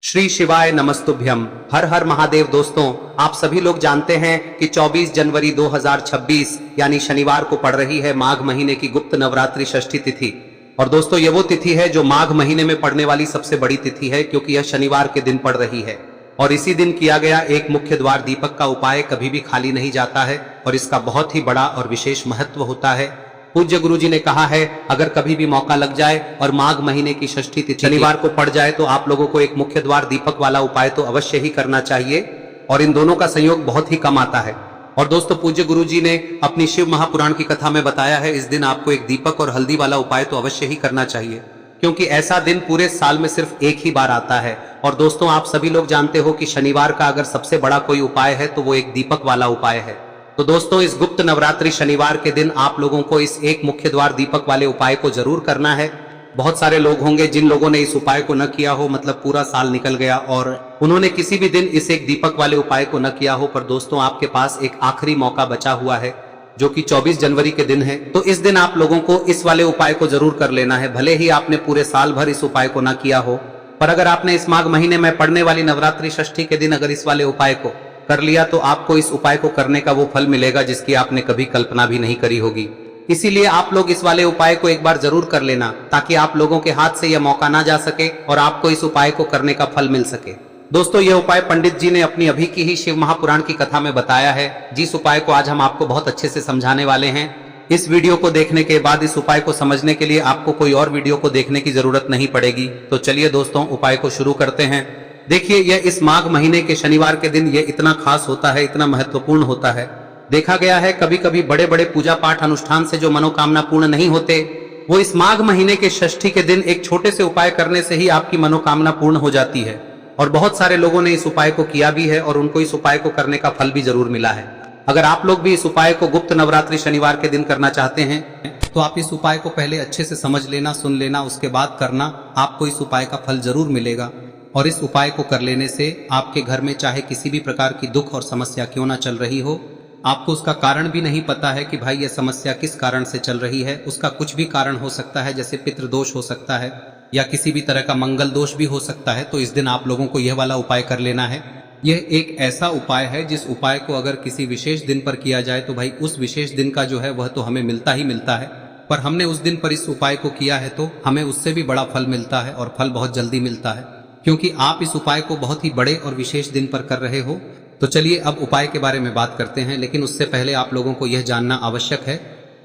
श्री शिवाय नमस्तुभ्यम। हर हर महादेव। दोस्तों, आप सभी लोग जानते हैं कि 24 जनवरी 2026 यानी शनिवार को पड़ रही है माघ महीने की गुप्त नवरात्रि षष्ठी तिथि। और दोस्तों, ये वो तिथि है जो माघ महीने में पड़ने वाली सबसे बड़ी तिथि है, क्योंकि यह शनिवार के दिन पड़ रही है। और इसी दिन किया गया एक मुख्य द्वार दीपक का उपाय कभी भी खाली नहीं जाता है और इसका बहुत ही बड़ा और विशेष महत्व होता है। पूज्य गुरु जी ने कहा है, अगर कभी भी मौका लग जाए और माघ महीने की षष्ठी तिथि शनिवार को पड़ जाए तो आप लोगों को एक मुख्य द्वार दीपक वाला उपाय तो अवश्य ही करना चाहिए। और इन दोनों का संयोग बहुत ही कम आता है। और दोस्तों, पूज्य गुरु जी ने अपनी शिव महापुराण की कथा में बताया है, इस दिन आपको एक दीपक और हल्दी वाला उपाय तो अवश्य ही करना चाहिए, क्योंकि ऐसा दिन पूरे साल में सिर्फ एक ही बार आता है। और दोस्तों, आप सभी लोग जानते हो कि शनिवार का अगर सबसे बड़ा कोई उपाय है तो वो एक दीपक वाला उपाय है। तो दोस्तों, इस गुप्त नवरात्रि शनिवार के दिन आप लोगों को इस एक मुख्य द्वार दीपक वाले उपाय को जरूर करना है। बहुत सारे लोग होंगे जिन लोगों ने इस उपाय को न किया हो, मतलब पूरा साल निकल गया और उन्होंने किसी भी दिन इस एक दीपक वाले उपाय को न किया हो। पर दोस्तों, आपके पास एक आखिरी मौका बचा हुआ है जो कि 24 जनवरी के दिन है। तो इस दिन आप लोगों को इस वाले उपाय को जरूर कर लेना है, भले ही आपने पूरे साल भर इस उपाय को न किया हो। पर अगर आपने इस माघ महीने में पड़ने वाली नवरात्रि षष्ठी के दिन अगर इस वाले उपाय को कर लिया तो आपको इस उपाय को करने का वो फल मिलेगा जिसकी आपने कभी कल्पना भी नहीं करी होगी। इसीलिए आप लोग इस वाले उपाय को एक बार जरूर कर लेना, ताकि आप लोगों के हाथ से यह मौका ना जा सके और आपको इस उपाय को करने का फल मिल सके। दोस्तों, यह उपाय पंडित जी ने अपनी अभी की ही शिव महापुराण की कथा में बताया है, जिस उपाय को आज हम आपको बहुत अच्छे से समझाने वाले हैं। इस वीडियो को देखने के बाद इस उपाय को समझने के लिए आपको कोई और वीडियो को देखने की जरूरत नहीं पड़ेगी। तो चलिए दोस्तों, उपाय को शुरू करते हैं। देखिए, यह इस माघ महीने के शनिवार के दिन यह इतना खास होता है, इतना महत्वपूर्ण होता है। देखा गया है कभी कभी बड़े बड़े पूजा पाठ अनुष्ठान से जो मनोकामना पूर्ण नहीं होते, वो इस माघ महीने के षष्ठी के दिन एक छोटे से उपाय करने से ही आपकी मनोकामना पूर्ण हो जाती है। और बहुत सारे लोगों ने इस उपाय को किया भी है और उनको इस उपाय को करने का फल भी जरूर मिला है। अगर आप लोग भी इस उपाय को गुप्त नवरात्रि शनिवार के दिन करना चाहते हैं तो आप इस उपाय को पहले अच्छे से समझ लेना, सुन लेना, उसके बाद करना। आपको इस उपाय का फल जरूर मिलेगा। और इस उपाय को कर लेने से आपके घर में चाहे किसी भी प्रकार की दुख और समस्या क्यों ना चल रही हो, आपको उसका कारण भी नहीं पता है कि भाई यह समस्या किस कारण से चल रही है, उसका कुछ भी कारण हो सकता है, जैसे पितृदोष हो सकता है या किसी भी तरह का मंगल दोष भी हो सकता है। तो इस दिन आप लोगों को यह वाला उपाय कर लेना है। यह एक ऐसा उपाय है जिस उपाय को अगर किसी विशेष दिन पर किया जाए तो भाई उस विशेष दिन का जो है वह तो हमें मिलता ही मिलता है। पर हमने उस दिन पर इस उपाय को किया है तो हमें उससे भी बड़ा फल मिलता है और फल बहुत जल्दी मिलता है, क्योंकि आप इस उपाय को बहुत ही बड़े और विशेष दिन पर कर रहे हो। तो चलिए अब उपाय के बारे में बात करते हैं, लेकिन उससे पहले आप लोगों को यह जानना आवश्यक है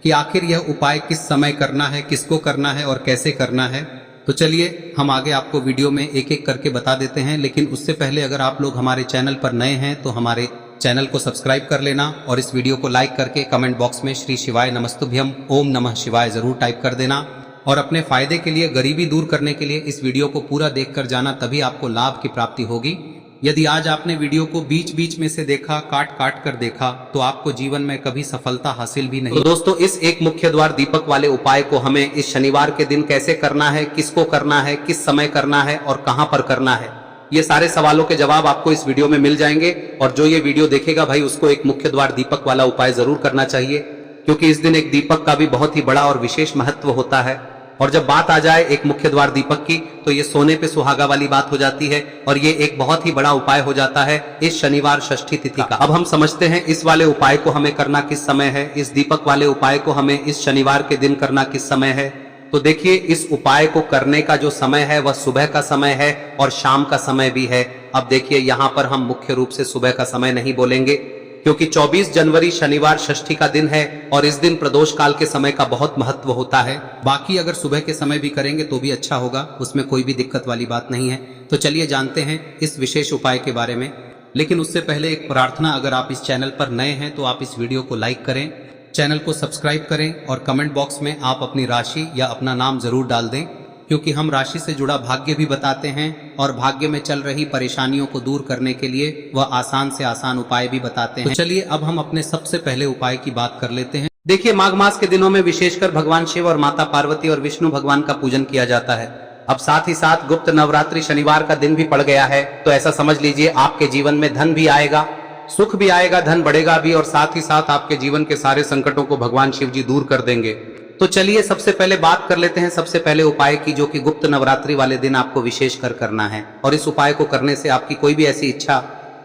कि आखिर यह उपाय किस समय करना है, किसको करना है और कैसे करना है। तो चलिए हम आगे आपको वीडियो में एक एक करके बता देते हैं। लेकिन उससे पहले अगर आप लोग हमारे चैनल पर नए हैं तो हमारे चैनल को सब्सक्राइब कर लेना और इस वीडियो को लाइक करके कमेंट बॉक्स में श्री शिवाय नमस्तुभ्यम ओम नमः शिवाय जरूर टाइप कर देना। और अपने फायदे के लिए, गरीबी दूर करने के लिए इस वीडियो को पूरा देखकर जाना, तभी आपको लाभ की प्राप्ति होगी। यदि आज आपने वीडियो को बीच बीच में से देखा, काट काट कर देखा, तो आपको जीवन में कभी सफलता हासिल भी नहीं। तो दोस्तों, इस एक मुख्य द्वार दीपक वाले उपाय को हमें इस शनिवार के दिन कैसे करना है, किसको करना है, किस समय करना है और कहां पर करना है, ये सारे सवालों के जवाब आपको इस वीडियो में मिल जाएंगे। और जो ये वीडियो देखेगा भाई, उसको एक मुख्य द्वार दीपक वाला उपाय जरूर करना चाहिए, क्योंकि इस दिन एक दीपक का भी बहुत ही बड़ा और विशेष महत्व होता है। और जब बात आ जाए एक मुख्य द्वार दीपक की, तो ये सोने पे सुहागा वाली बात हो जाती है और ये एक बहुत ही बड़ा उपाय हो जाता है इस शनिवार षष्ठी तिथि का। अब हम समझते हैं इस वाले उपाय को हमें करना किस समय है, इस दीपक वाले उपाय को हमें इस शनिवार के दिन करना किस समय है। तो देखिए, इस उपाय को करने का जो समय है वह सुबह का समय है और शाम का समय भी है। अब देखिए, यहाँ पर हम मुख्य रूप से सुबह का समय नहीं बोलेंगे, क्योंकि 24 जनवरी शनिवार षष्ठी का दिन है और इस दिन प्रदोष काल के समय का बहुत महत्व होता है। बाकी अगर सुबह के समय भी करेंगे तो भी अच्छा होगा, उसमें कोई भी दिक्कत वाली बात नहीं है। तो चलिए जानते हैं इस विशेष उपाय के बारे में। लेकिन उससे पहले एक प्रार्थना, अगर आप इस चैनल पर नए हैं तो आप इस वीडियो को लाइक करें, चैनल को सब्सक्राइब करें और कमेंट बॉक्स में आप अपनी राशि या अपना नाम जरूर डाल दें, क्योंकि हम राशि से जुड़ा भाग्य भी बताते हैं और भाग्य में चल रही परेशानियों को दूर करने के लिए वह आसान से आसान उपाय भी बताते हैं। तो चलिए अब हम अपने सबसे पहले उपाय की बात कर लेते हैं। देखिए, माघ मास के दिनों में विशेषकर भगवान शिव और माता पार्वती और विष्णु भगवान का पूजन किया जाता है। अब साथ ही साथ गुप्त नवरात्रि शनिवार का दिन भी पड़ गया है, तो ऐसा समझ लीजिए आपके जीवन में धन भी आएगा, सुख भी आएगा, धन बढ़ेगा भी और साथ ही साथ आपके जीवन के सारे संकटों को भगवान शिव जी दूर कर देंगे। तो चलिए सबसे पहले बात कर लेते हैं सबसे पहले उपाय की, जो कि गुप्त नवरात्रि वाले दिन आपको विशेष कर करना है। और इस उपाय को करने से आपकी कोई भी ऐसी इच्छा,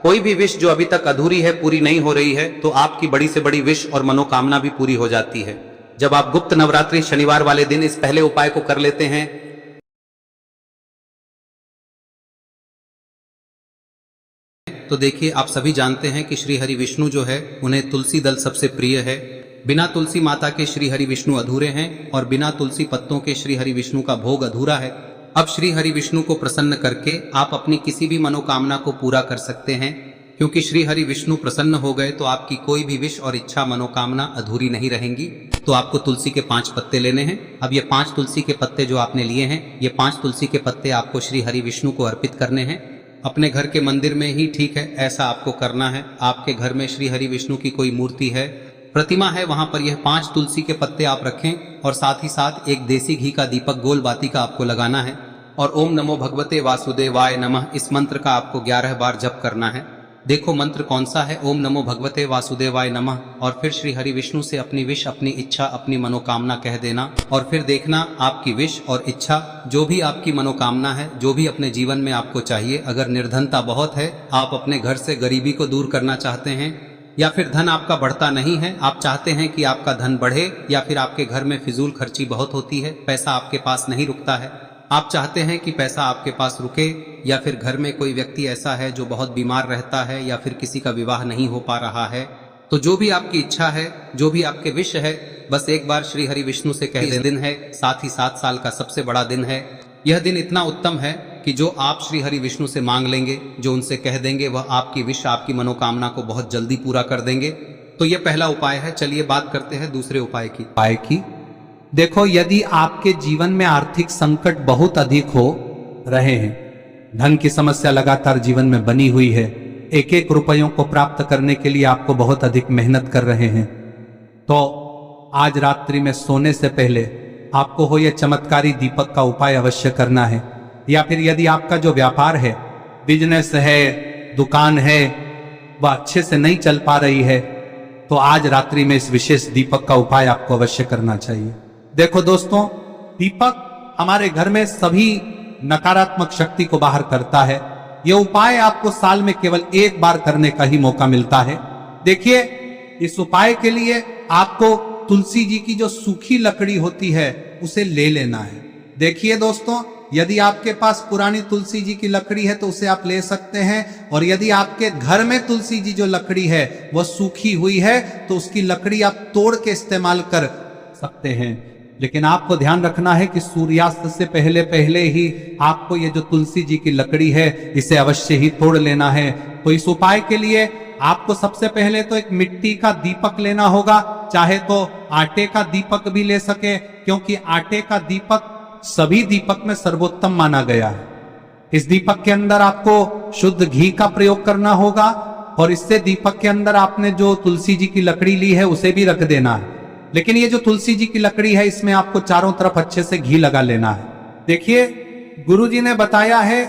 कोई भी विश जो अभी तक अधूरी है, पूरी नहीं हो रही है, तो आपकी बड़ी से बड़ी विश और मनोकामना भी पूरी हो जाती है जब आप गुप्त नवरात्रि शनिवार वाले दिन इस पहले उपाय को कर लेते हैं। तो देखिए, आप सभी जानते हैं कि श्री हरि विष्णु जो है, उन्हें तुलसी दल सबसे प्रिय है। बिना तुलसी माता के श्री हरि विष्णु अधूरे हैं और बिना तुलसी पत्तों के श्री हरि विष्णु का भोग अधूरा है। अब श्री हरि विष्णु को प्रसन्न करके आप अपनी किसी भी मनोकामना को पूरा कर सकते हैं, क्योंकि श्री हरि विष्णु प्रसन्न हो गए तो आपकी कोई भी विश और इच्छा मनोकामना अधूरी नहीं रहेंगी। तो आपको तुलसी के 5 पत्ते लेने हैं। अब ये 5 तुलसी के पत्ते जो आपने लिए हैं, ये 5 तुलसी के पत्ते आपको श्री हरि विष्णु को अर्पित करने हैं। अपने घर के मंदिर में ही ठीक है, ऐसा आपको करना है। आपके घर में श्री हरि विष्णु की कोई मूर्ति है, प्रतिमा है, वहां पर यह 5 तुलसी के पत्ते आप रखें और साथ ही साथ एक देसी घी का दीपक गोल बाती का आपको लगाना है और ओम नमो भगवते वासुदेवाय नमः इस मंत्र का आपको 11 बार जप करना है। देखो मंत्र कौन सा है, ओम नमो भगवते वासुदेवाय नमः, और फिर श्री हरि विष्णु से अपनी विश, अपनी इच्छा, अपनी मनोकामना कह देना और फिर देखना आपकी विश और इच्छा, जो भी आपकी मनोकामना है, जो भी अपने जीवन में आपको चाहिए। अगर निर्धनता बहुत है, आप अपने घर से गरीबी को दूर करना चाहते हैं, या फिर धन आपका बढ़ता नहीं है, आप चाहते हैं कि आपका धन बढ़े, या फिर आपके घर में फिजूल खर्ची बहुत होती है, पैसा आपके पास नहीं रुकता है, आप चाहते हैं कि पैसा आपके पास रुके, या फिर घर में कोई व्यक्ति ऐसा है जो बहुत बीमार रहता है, या फिर किसी का विवाह नहीं हो पा रहा है, तो जो भी आपकी इच्छा है, जो भी आपके विश है, बस एक बार श्री हरि विष्णु से कह दिन है। साथ ही 7 साल का सबसे बड़ा दिन है। यह दिन इतना उत्तम है कि जो आप श्री हरि विष्णु से मांग लेंगे, जो उनसे कह देंगे, वह आपकी विश, आपकी मनोकामना को बहुत जल्दी पूरा कर देंगे। तो यह पहला उपाय है। चलिए बात करते हैं दूसरे उपाय की। देखो, यदि आपके जीवन में आर्थिक संकट बहुत अधिक हो रहे हैं, धन की समस्या लगातार जीवन में बनी हुई है, एक एक रुपयों को प्राप्त करने के लिए आपको बहुत अधिक मेहनत कर रहे हैं, तो आज रात्रि में सोने से पहले आपको हो यह चमत्कारी दीपक का उपाय अवश्य करना है। या फिर यदि आपका जो व्यापार है, बिजनेस है, दुकान है, वह अच्छे से नहीं चल पा रही है, तो आज रात्रि में इस विशेष दीपक का उपाय आपको अवश्य करना चाहिए। देखो दोस्तों, दीपक हमारे घर में सभी नकारात्मक शक्ति को बाहर करता है। यह उपाय आपको साल में केवल 1 बार करने का ही मौका मिलता है। देखिए, इस उपाय के लिए आपको तुलसी जी की जो सूखी लकड़ी होती है उसे ले लेना है। देखिए दोस्तों, यदि आपके पास पुरानी तुलसी जी की लकड़ी है तो उसे आप ले सकते हैं, और यदि आपके घर में तुलसी जी जो लकड़ी है वह सूखी हुई है तो उसकी लकड़ी आप तोड़ के इस्तेमाल कर सकते हैं। लेकिन आपको ध्यान रखना है कि सूर्यास्त से पहले पहले ही आपको ये जो तुलसी जी की लकड़ी है इसे अवश्य ही तोड़ लेना है। तो इस उपाय के लिए आपको सबसे पहले तो एक मिट्टी का दीपक लेना होगा, चाहे तो आटे का दीपक भी ले सके, क्योंकि आटे का दीपक सभी दीपक में सर्वोत्तम माना गया है। इस दीपक के अंदर आपको शुद्ध घी का प्रयोग करना होगा, और इससे दीपक के अंदर आपने जो तुलसी जी की लकड़ी ली है उसे भी रख देना है। लेकिन ये जो तुलसी जी की लकड़ी है, इसमें आपको चारों तरफ अच्छे से घी लगा लेना है। देखिए, गुरुजी ने बताया है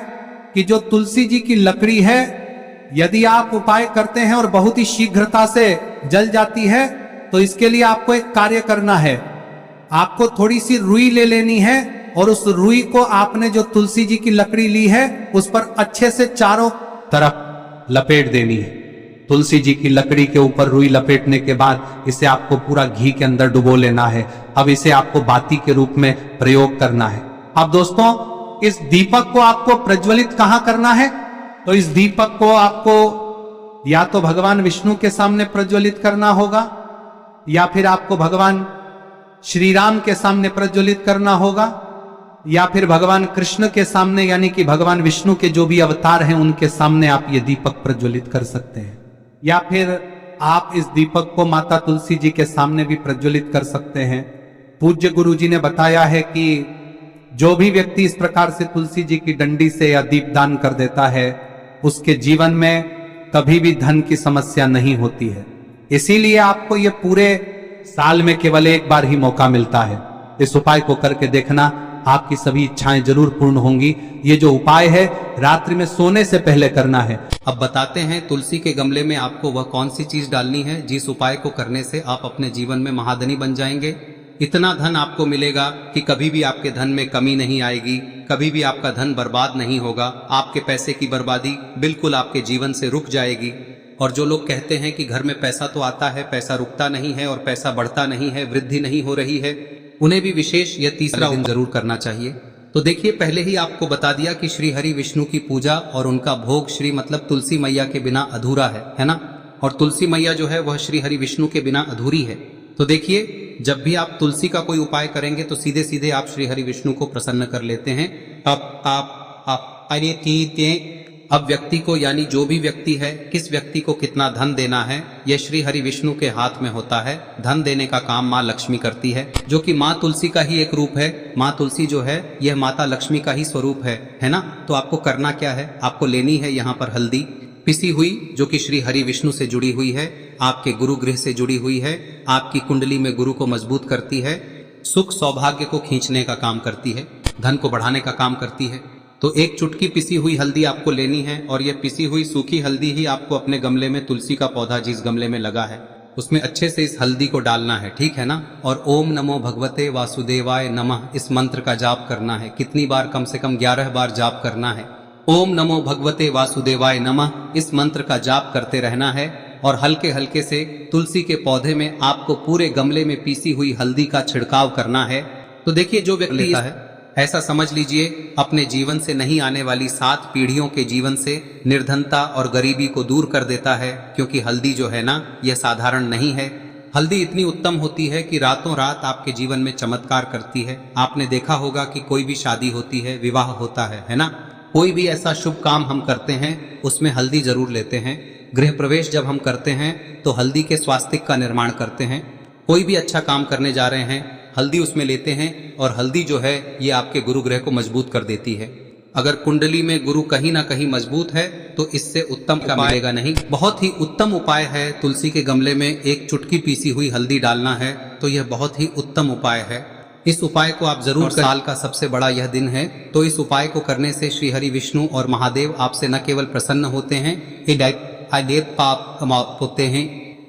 कि जो तुलसी जी की लकड़ी है, यदि आप उपाय करते हैं और बहुत ही शीघ्रता से जल जाती है, तो इसके लिए आपको एक कार्य करना है। आपको थोड़ी सी रुई ले लेनी है और उस रुई को आपने जो तुलसी जी की लकड़ी ली है उस पर अच्छे से चारों तरफ लपेट देनी है। तुलसी जी की लकड़ी के ऊपर रुई लपेटने के बाद इसे आपको पूरा घी के अंदर डुबो लेना है। अब इसे आपको बाती के रूप में प्रयोग करना है। अब दोस्तों, इस दीपक को आपको प्रज्वलित कहां करना है? तो इस दीपक को आपको या तो भगवान विष्णु के सामने प्रज्वलित करना होगा, या फिर आपको भगवान श्री राम के सामने प्रज्वलित करना होगा, या फिर भगवान कृष्ण के सामने, यानी कि भगवान विष्णु के जो भी अवतार हैं उनके सामने आप ये दीपक प्रज्वलित कर सकते हैं। या फिर आप इस दीपक को माता तुलसी जी के सामने भी प्रज्वलित कर सकते हैं। पूज्य गुरु जी ने बताया है कि जो भी व्यक्ति इस प्रकार से तुलसी जी की डंडी से या दीपदान कर देता है, उसके जीवन में कभी भी धन की समस्या नहीं होती है। इसीलिए आपको ये पूरे साल में केवल 1 बार ही मौका मिलता है। इस उपाय को करके देखना, आपकी सभी इच्छाएं जरूर पूर्ण होंगी। ये जो उपाय है रात्रि में सोने से पहले करना है। अब बताते हैं तुलसी के गमले में आपको वह कौन सी चीज डालनी है जिस उपाय को करने से आप अपने जीवन में महाधनी बन जाएंगे। इतना धन आपको मिलेगा कि कभी भी आपके धन में कमी नहीं आएगी, कभी भी आपका धन बर्बाद नहीं होगा। आपके पैसे की बर्बादी बिल्कुल आपके जीवन से रुक जाएगी। और जो लोग कहते हैं कि घर में पैसा तो आता है, पैसा रुकता नहीं है और पैसा बढ़ता नहीं है, वृद्धि नहीं हो रही है, उन्हें भी विशेष यह तीसरा दिन जरूर करना चाहिए। तो देखिए, पहले ही आपको बता दिया कि श्री हरि विष्णु की पूजा और उनका भोग श्री मतलब तुलसी मैया के बिना अधूरा है ना। और तुलसी मैया जो है वह श्री हरि विष्णु के बिना अधूरी है। तो देखिए, जब भी आप तुलसी का कोई उपाय करेंगे तो सीधे सीधे आप श्री हरि विष्णु को प्रसन्न कर लेते हैं। अब व्यक्ति को, यानी जो भी व्यक्ति है, किस व्यक्ति को कितना धन देना है, यह श्री हरि विष्णु के हाथ में होता है। धन देने का काम माँ लक्ष्मी करती है, जो कि माँ तुलसी का ही एक रूप है। माँ तुलसी जो है यह माता लक्ष्मी का ही स्वरूप है ना। तो आपको करना क्या है, आपको लेनी है यहाँ पर हल्दी पिसी हुई, जो कि श्री हरि विष्णु से जुड़ी हुई है, आपके गुरु गृह से जुड़ी हुई है, आपकी कुंडली में गुरु को मजबूत करती है, सुख सौभाग्य को खींचने का काम करती है, धन को बढ़ाने का काम करती है। तो एक चुटकी पिसी हुई हल्दी आपको लेनी है और यह पिसी हुई सूखी हल्दी ही आपको अपने गमले में, तुलसी का पौधा जिस गमले में लगा है उसमें अच्छे से इस हल्दी को डालना है, ठीक है ना। और ओम नमो भगवते वासुदेवाय नमः इस मंत्र का जाप करना है। कितनी बार? कम से कम 11 बार जाप करना है। ओम नमो भगवते वासुदेवाय नमः इस मंत्र का जाप करते रहना है और हल्के हल्के से तुलसी के पौधे में आपको पूरे गमले में पीसी हुई हल्दी का छिड़काव करना है। तो देखिए, जो व्यक्ति लेता है, ऐसा समझ लीजिए अपने जीवन से नहीं आने वाली 7 पीढ़ियों के जीवन से निर्धनता और गरीबी को दूर कर देता है। क्योंकि हल्दी जो है ना, यह साधारण नहीं है। हल्दी इतनी उत्तम होती है कि रातों रात आपके जीवन में चमत्कार करती है। आपने देखा होगा कि कोई भी शादी होती है, विवाह होता है ना, कोई भी ऐसा शुभ काम हम करते हैं उसमें हल्दी जरूर लेते हैं। गृह प्रवेश जब हम करते हैं तो हल्दी के स्वास्तिक का निर्माण करते हैं। कोई भी अच्छा काम करने जा रहे हैं, हल्दी उसमें लेते हैं और हल्दी जो है ये आपके गुरु ग्रह को मजबूत कर देती है। अगर कुंडली में गुरु कहीं ना कहीं मजबूत है तो इससे उत्तम का मिलेगा नहीं। बहुत ही उत्तम उपाय है। तुलसी के गमले में एक चुटकी पीसी हुई हल्दी डालना है, तो यह बहुत ही उत्तम उपाय है। इस उपाय को आप जरूर करें। साल का सबसे बड़ा यह दिन है, तो इस उपाय को करने से श्री हरि विष्णु और महादेव आपसे न केवल प्रसन्न होते हैं, पाप होते हैं,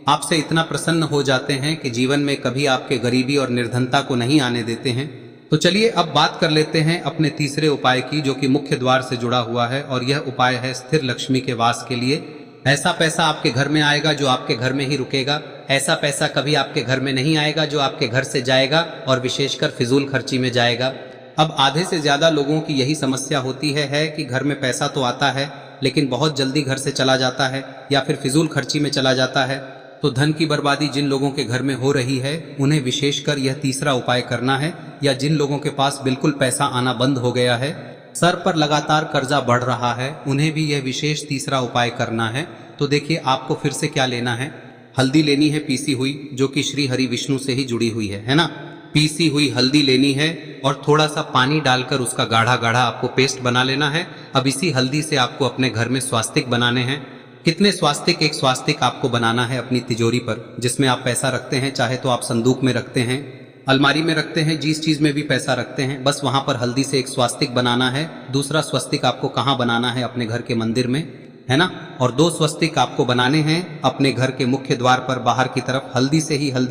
आपसे इतना प्रसन्न हो जाते हैं कि जीवन में कभी आपके गरीबी और निर्धनता को नहीं आने देते हैं। तो चलिए अब बात कर लेते हैं अपने तीसरे उपाय की, जो कि मुख्य द्वार से जुड़ा हुआ है। और यह उपाय है स्थिर लक्ष्मी के वास के लिए। ऐसा पैसा आपके घर में आएगा जो आपके घर में ही रुकेगा। ऐसा पैसा कभी आपके घर में नहीं आएगा जो आपके घर से जाएगा और विशेषकर फिजूल खर्ची में जाएगा। अब आधे से ज्यादा लोगों की यही समस्या होती है कि घर में पैसा तो आता है लेकिन बहुत जल्दी घर से चला जाता है या फिर फिजूल खर्ची में चला जाता है। तो धन की बर्बादी जिन लोगों के घर में हो रही है उन्हें विशेषकर यह तीसरा उपाय करना है। या जिन लोगों के पास बिल्कुल पैसा आना बंद हो गया है, सर पर लगातार कर्जा बढ़ रहा है, उन्हें भी यह विशेष तीसरा उपाय करना है। तो देखिए, आपको फिर से क्या लेना है, हल्दी लेनी है पीसी हुई, जो कि श्री हरि विष्णु से ही जुड़ी हुई है ना। पीसी हुई हल्दी लेनी है और थोड़ा सा पानी डालकर उसका गाढ़ा गाढ़ा आपको पेस्ट बना लेना है। अब इसी हल्दी से आपको अपने घर में स्वास्तिक बनाने हैं। कितने स्वास्तिक? एक स्वास्तिक आपको बनाना है अपनी तिजोरी पर, जिसमें आप पैसा रखते हैं। चाहे तो आप संदूक में रखते हैं, अलमारी में रखते हैं, जिस चीज में भी पैसा रखते हैं, बस वहां पर हल्दी से एक स्वास्तिक बनाना है। दूसरा स्वस्तिक आपको कहाँ बनाना है? अपने घर के मंदिर में, है ना। और 2 स्वस्तिक आपको बनाने हैं अपने घर के मुख्य द्वार पर बाहर की तरफ। हल्दी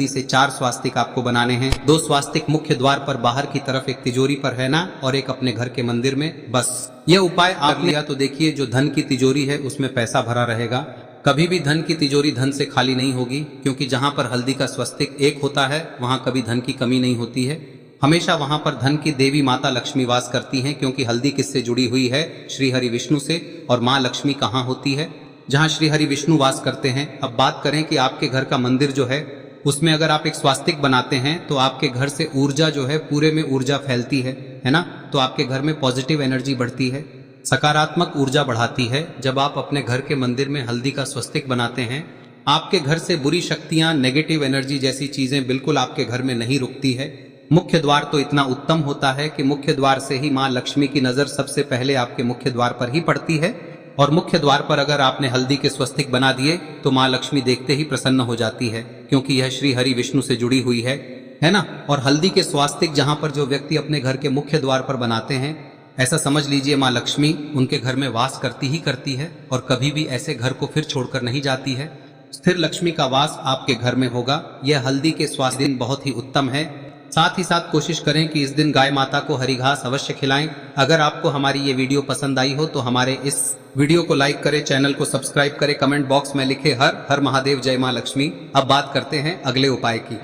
से 4 स्वास्तिक आपको बनाने हैं। 2 स्वास्तिक मुख्य द्वार पर बाहर की तरफ, एक तिजोरी पर, है ना, और एक अपने घर के मंदिर में। बस यह उपाय आप लिया तो देखिए, जो धन की तिजोरी है उसमें पैसा भरा रहेगा। कभी भी धन की तिजोरी धन से खाली नहीं होगी, क्योंकि जहां पर हल्दी का स्वस्तिक एक होता है वहां कभी धन की कमी नहीं होती है। हमेशा वहां पर धन की देवी माता लक्ष्मी वास करती हैं, क्योंकि हल्दी किससे जुड़ी हुई है? श्री हरि विष्णु से। और माँ लक्ष्मी कहाँ होती है? जहाँ श्री हरि विष्णु वास करते हैं। अब बात करें कि आपके घर का मंदिर जो है उसमें अगर आप एक स्वास्तिक बनाते हैं तो आपके घर से ऊर्जा जो है, पूरे में ऊर्जा फैलती है ना। तो आपके घर में पॉजिटिव एनर्जी बढ़ती है, सकारात्मक ऊर्जा बढ़ाती है। जब आप अपने घर के मंदिर में हल्दी का स्वस्तिक बनाते हैं, आपके घर से बुरी शक्तियां, नेगेटिव एनर्जी जैसी चीजें बिल्कुल आपके घर में नहीं रुकती है। मुख्य द्वार तो इतना उत्तम होता है कि मुख्य द्वार से ही माँ लक्ष्मी की नजर सबसे पहले आपके मुख्य द्वार पर ही पड़ती है। और मुख्य द्वार पर अगर आपने हल्दी के स्वस्तिक बना दिए तो माँ लक्ष्मी देखते ही प्रसन्न हो जाती है, क्योंकि यह श्री हरि विष्णु से जुड़ी हुई है ना। और हल्दी के स्वास्तिक जहां पर जो व्यक्ति अपने घर के मुख्य द्वार पर बनाते हैं, ऐसा समझ लीजिए माँ लक्ष्मी उनके घर में वास करती ही करती है और कभी भी ऐसे घर को फिर छोड़कर नहीं जाती है। स्थिर लक्ष्मी का वास आपके घर में होगा। यह हल्दी के स्वास्थ्य दिन बहुत ही उत्तम है। साथ ही साथ कोशिश करें कि इस दिन गाय माता को हरी घास अवश्य खिलाएं। अगर आपको हमारी ये वीडियो पसंद आई हो तो हमारे इस वीडियो को लाइक करें, चैनल को सब्सक्राइब करें, कमेंट बॉक्स में लिखे हर हर महादेव जय मां लक्ष्मी। अब बात करते हैं अगले उपाय की।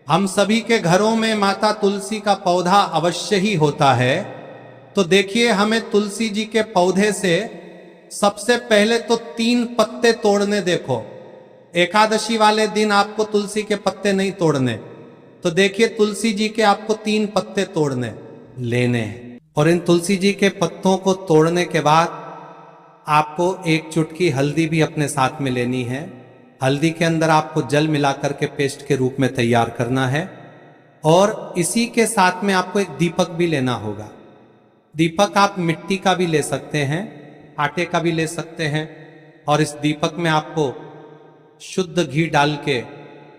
हम सभी के घरों में माता तुलसी का पौधा अवश्य ही होता है। तो देखिए, हमें तुलसी जी के पौधे से सबसे पहले तो 3 पत्ते तोड़ने। देखो, एकादशी वाले दिन आपको तुलसी के पत्ते नहीं तोड़ने। तो देखिए, तुलसी जी के आपको 3 पत्ते तोड़ने लेने हैं। और इन तुलसी जी के पत्तों को तोड़ने के बाद आपको 1 चुटकी हल्दी भी अपने साथ में लेनी है। हल्दी के अंदर आपको जल मिलाकर के पेस्ट के रूप में तैयार करना है। और इसी के साथ में आपको एक दीपक भी लेना होगा। दीपक आप मिट्टी का भी ले सकते हैं, आटे का भी ले सकते हैं। और इस दीपक में आपको शुद्ध घी डाल के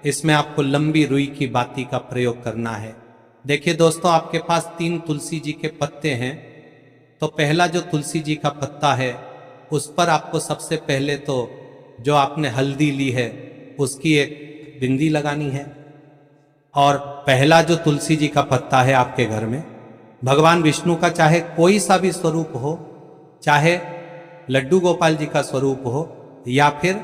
इसमें आपको लंबी रुई की बाती का प्रयोग करना है। देखिए दोस्तों, आपके पास 3 तुलसी जी के पत्ते हैं। तो पहला जो तुलसी जी का पत्ता है उस पर आपको सबसे पहले तो जो आपने हल्दी ली है उसकी एक बिंदी लगानी है। और पहला जो तुलसी जी का पत्ता है आपके घर में, भगवान विष्णु का चाहे कोई सा भी स्वरूप हो, चाहे लड्डू गोपाल जी का स्वरूप हो, या फिर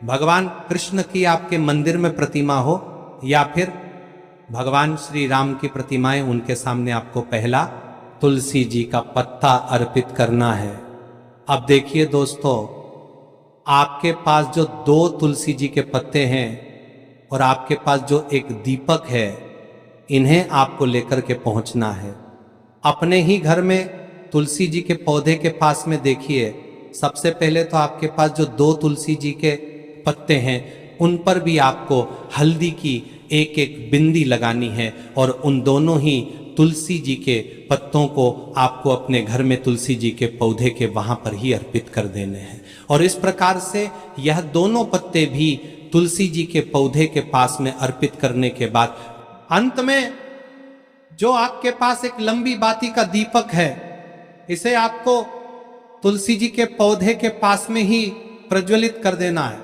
भगवान कृष्ण की आपके मंदिर में प्रतिमा हो, या फिर भगवान श्री राम की प्रतिमाएं, उनके सामने आपको पहला तुलसी जी का पत्ता अर्पित करना है। अब देखिए दोस्तों, आपके पास जो 2 तुलसी जी के पत्ते हैं और आपके पास जो एक दीपक है, इन्हें आपको लेकर के पहुंचना है। अपने ही घर में तुलसी जी के पौधे के पास में देखिए, सबसे पहले तो आपके पास जो 2 तुलसी जी के पत्ते हैं उन पर भी आपको हल्दी की एक बिंदी लगानी है। और उन दोनों ही तुलसी जी के पत्तों को आपको अपने घर में तुलसी जी के पौधे के वहां पर ही अर्पित कर देने हैं। और इस प्रकार से यह दोनों पत्ते भी तुलसी जी के पौधे के पास में अर्पित करने के बाद अंत में जो आपके पास एक लंबी बाती का दीपक है, इसे आपको तुलसी जी के पौधे के पास में ही प्रज्वलित कर देना है।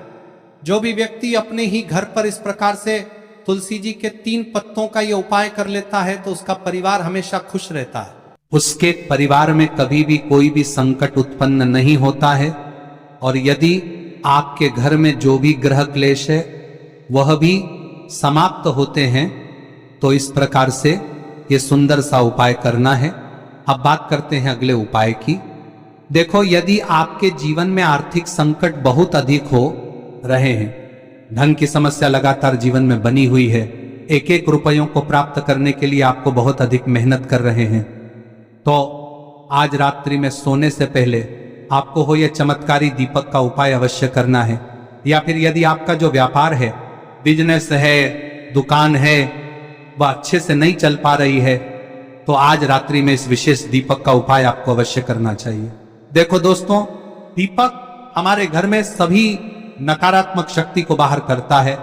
जो भी व्यक्ति अपने ही घर पर इस प्रकार से तुलसी जी के 3 पत्तों का यह उपाय कर लेता है तो उसका परिवार हमेशा खुश रहता है। उसके परिवार में कभी भी कोई भी संकट उत्पन्न नहीं होता है। और यदि आपके घर में जो भी ग्रह क्लेश है वह भी समाप्त होते हैं। तो इस प्रकार से ये सुंदर सा उपाय करना है। अब बात करते हैं अगले उपाय की। देखो, यदि आपके जीवन में आर्थिक संकट बहुत अधिक हो रहे हैं, धन की समस्या लगातार जीवन में बनी हुई है, एक रुपयों को प्राप्त करने के लिए आपको बहुत अधिक मेहनत कर रहे हैं, तो आज रात्रि में सोने से पहले आपको हो यह चमत्कारी दीपक का उपाय अवश्य करना है। या फिर यदि आपका जो व्यापार है, बिजनेस है, दुकान है, वह अच्छे से नहीं चल पा रही है, तो आज रात्रि में इस विशेष दीपक का उपाय आपको अवश्य करना चाहिए। देखो दोस्तों, दीपक हमारे घर में सभी नकारात्मक शक्ति को बाहर करता है।